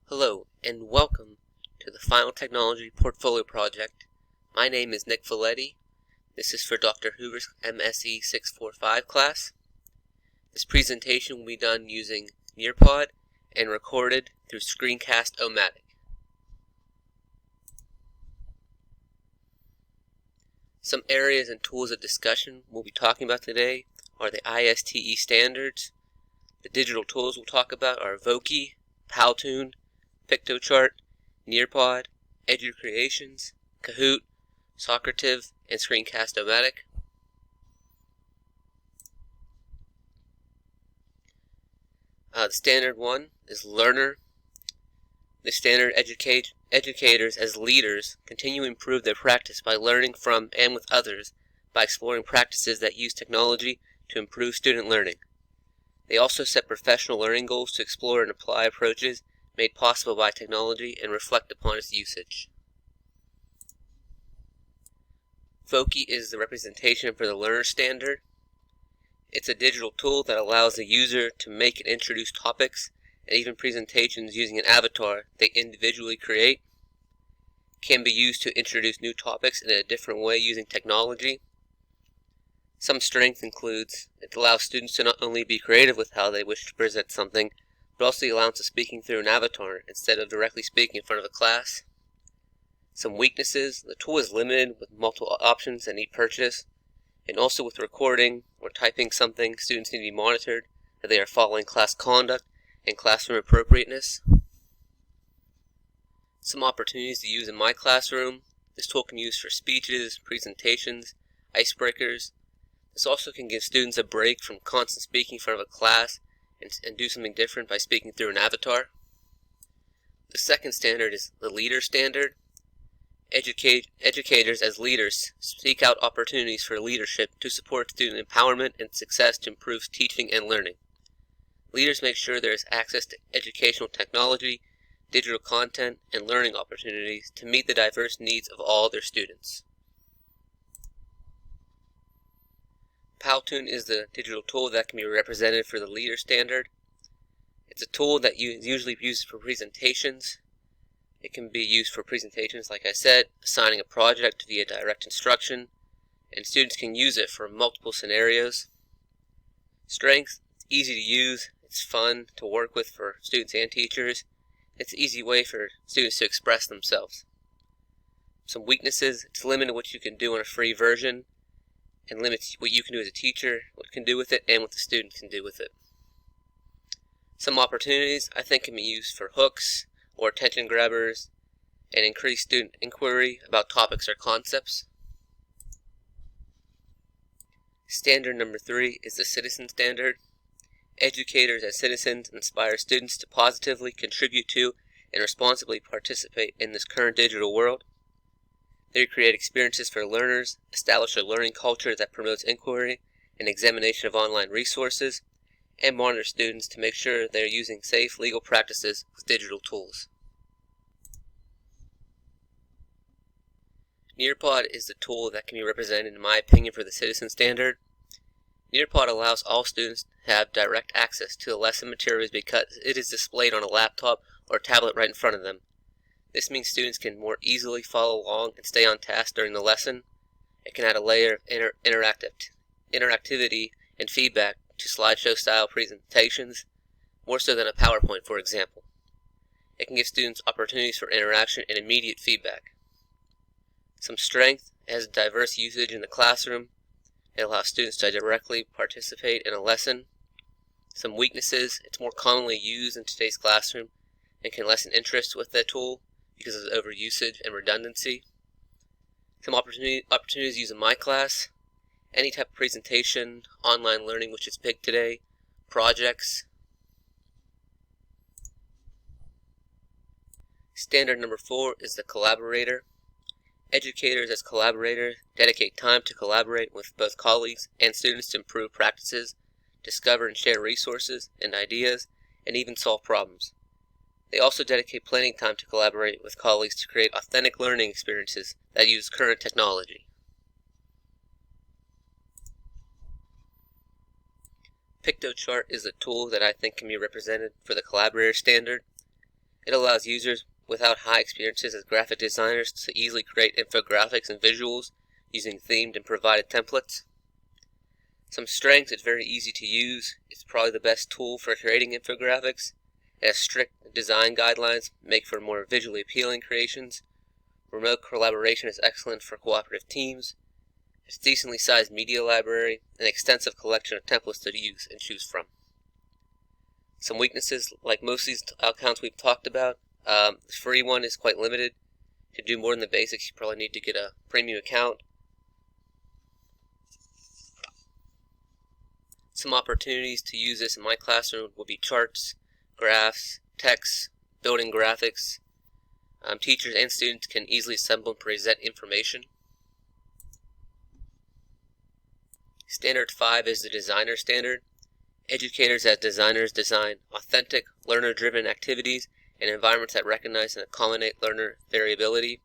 Hello, and welcome to the Final Technology Portfolio Project. My name is Nick Valetti. This is for Dr. Hoover's MSE 645 class. This presentation will be done using Nearpod and recorded through Screencast-O-Matic. Some areas and tools of discussion we'll be talking about today are the ISTE standards. The digital tools we'll talk about are Voki, Powtoon, Piktochart, Nearpod, EduCreations, Kahoot, Socrative, and Screencast-O-Matic. The standard one is Learner. This standard educators as leaders continue to improve their practice by learning from and with others by exploring practices that use technology to improve student learning. They also set professional learning goals to explore and apply approaches made possible by technology and reflect upon its usage. Voki is the representation for the Learner standard. It's a digital tool that allows the user to make and introduce topics and even presentations using an avatar they individually create. It can be used to introduce new topics in a different way using technology. Some strength includes it allows students to not only be creative with how they wish to present something, but also allows of speaking through an avatar instead of directly speaking in front of a class. Some weaknesses: the tool is limited with multiple options that need purchase, and also with recording or typing something, students need to be monitored that they are following class conduct and classroom appropriateness. Some opportunities to use in my classroom: this tool can be used for speeches, presentations, icebreakers. This also can give students a break from constant speaking in front of a class and do something different by speaking through an avatar. The second standard is the Leader standard. Educators as leaders seek out opportunities for leadership to support student empowerment and success to improve teaching and learning. Leaders make sure there is access to educational technology, digital content, and learning opportunities to meet the diverse needs of all their students. Powtoon is the digital tool that can be represented for the Leader standard. It's a tool that is usually used for presentations. It can be used for presentations, like I said, assigning a project via direct instruction, and students can use it for multiple scenarios. Strength: it's easy to use, it's fun to work with for students and teachers. It's an easy way for students to express themselves. Some weaknesses: it's limited what you can do on a free version, and limits what you can do as a teacher, what you can do with it, and what the student can do with it. Some opportunities I think can be used for hooks or attention grabbers and increase student inquiry about topics or concepts. Standard number 3 is the Citizen standard. Educators as citizens inspire students to positively contribute to and responsibly participate in this current digital world. They create experiences for learners, establish a learning culture that promotes inquiry and examination of online resources, and monitor students to make sure they are using safe legal practices with digital tools. Nearpod is the tool that can be represented, in my opinion, for the Citizen standard. Nearpod allows all students to have direct access to the lesson materials because it is displayed on a laptop or tablet right in front of them. This means students can more easily follow along and stay on task during the lesson. It can add a layer of interactivity and feedback to slideshow-style presentations, more so than a PowerPoint, for example. It can give students opportunities for interaction and immediate feedback. Some strength: it has diverse usage in the classroom. It allows students to directly participate in a lesson. Some weaknesses: it's more commonly used in today's classroom and can lessen interest with that tool because of the overusage and redundancy. Some opportunities used in my class: any type of presentation, online learning, which is big today, projects. Standard number 4 is the Collaborator. Educators as collaborators dedicate time to collaborate with both colleagues and students to improve practices, discover and share resources and ideas, and even solve problems. They also dedicate planning time to collaborate with colleagues to create authentic learning experiences that use current technology. Piktochart is a tool that I think can be represented for the Collaborator standard. It allows users without high experiences as graphic designers to easily create infographics and visuals using themed and provided templates. Some strengths: it's very easy to use. It's probably the best tool for creating infographics. It has strict design guidelines, make for more visually appealing creations. Remote collaboration is excellent for cooperative teams. It's a decently sized media library, an extensive collection of templates to use and choose from. Some weaknesses: like most of these accounts we've talked about, the free one is quite limited. To do more than the basics, you probably need to get a premium account. Some opportunities to use this in my classroom will be charts, graphs, text, building graphics. Teachers and students can easily assemble and present information. Standard 5 is the designer standard. Educators as designers design authentic, learner-driven activities and environments that recognize and accommodate learner variability.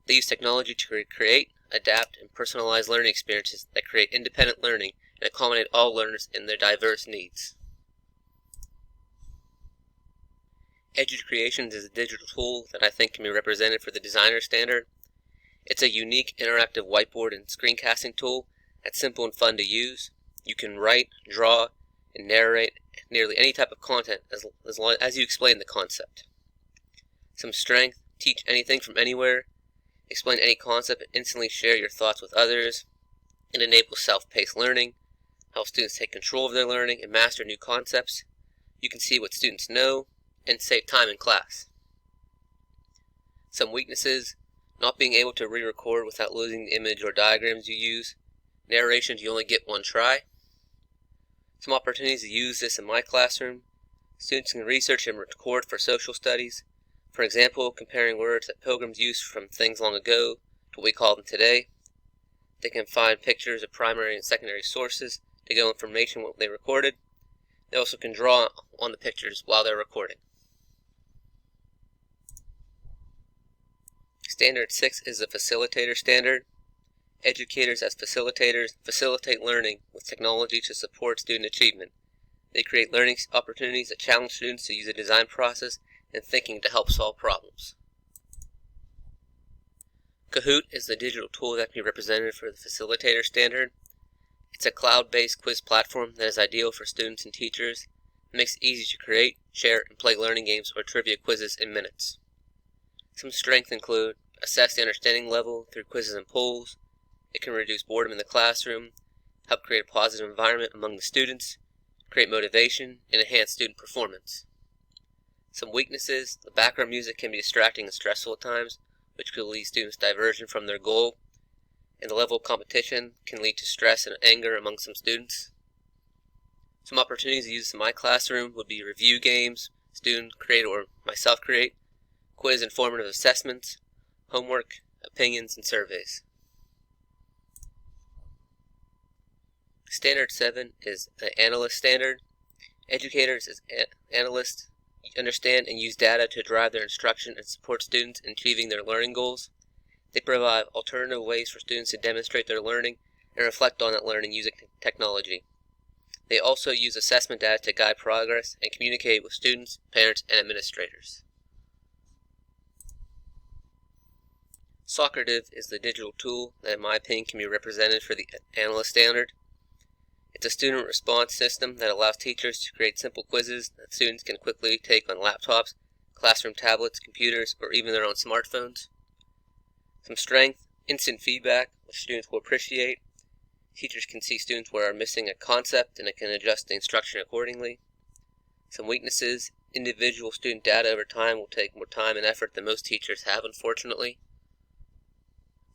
They use technology to create, adapt, and personalize learning experiences that create independent learning and accommodate all learners in their diverse needs. EduCreations is a digital tool that I think can be represented for the designer standard. It's a unique interactive whiteboard and screencasting tool that's simple and fun to use. You can write, draw, and narrate nearly any type of content as long as you explain the concept. Some strength: teach anything from anywhere, explain any concept and instantly share your thoughts with others. It enables self-paced learning, helps students take control of their learning and master new concepts. You can see what students know and save time in class. Some weaknesses: not being able to re-record without losing the image or diagrams you use. Narrations, you only get one try. Some opportunities to use this in my classroom: students can research and record for social studies. For example, comparing words that pilgrims used from things long ago to what we call them today. They can find pictures of primary and secondary sources to get information on what they recorded. They also can draw on the pictures while they're recording. Standard 6 is the facilitator standard. Educators as facilitators facilitate learning with technology to support student achievement. They create learning opportunities that challenge students to use a design process and thinking to help solve problems. Kahoot is the digital tool that can be represented for the facilitator standard. It's a cloud-based quiz platform that is ideal for students and teachers. It makes it easy to create, share, and play learning games or trivia quizzes in minutes. Some strengths include: assess the understanding level through quizzes and polls. It can reduce boredom in the classroom, help create a positive environment among the students, create motivation, and enhance student performance. Some weaknesses: the background music can be distracting and stressful at times, which could lead students diversion from their goal, and the level of competition can lead to stress and anger among some students. Some opportunities to use this in my classroom would be review games, student create or myself create, quiz and formative assessments, homework, opinions, and surveys. Standard 7 is the analyst standard. Educators as analysts understand and use data to drive their instruction and support students in achieving their learning goals. They provide alternative ways for students to demonstrate their learning and reflect on that learning using technology. They also use assessment data to guide progress and communicate with students, parents, and administrators. Socrative is the digital tool that, in my opinion, can be represented for the analyst standard. It's a student response system that allows teachers to create simple quizzes that students can quickly take on laptops, classroom tablets, computers, or even their own smartphones. Some strength: instant feedback, which students will appreciate. Teachers can see students where are missing a concept and it can adjust the instruction accordingly. Some weaknesses: individual student data over time will take more time and effort than most teachers have, unfortunately.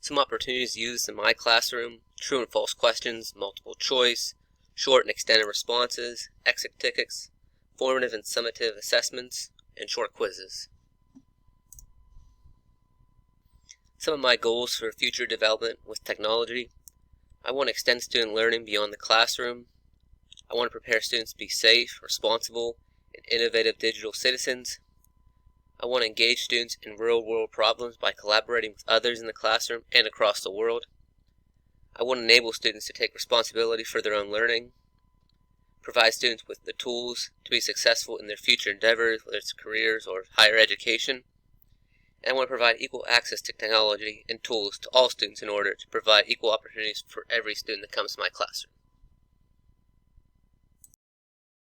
Some opportunities used in my classroom: true and false questions, multiple choice, short and extended responses, exit tickets, formative and summative assessments, and short quizzes. Some of my goals for future development with technology: I want to extend student learning beyond the classroom. I want to prepare students to be safe, responsible, and innovative digital citizens. I want to engage students in real-world problems by collaborating with others in the classroom and across the world. I want to enable students to take responsibility for their own learning. provide students with the tools to be successful in their future endeavors, whether it's careers or higher education. And I want to provide equal access to technology and tools to all students in order to provide equal opportunities for every student that comes to my classroom.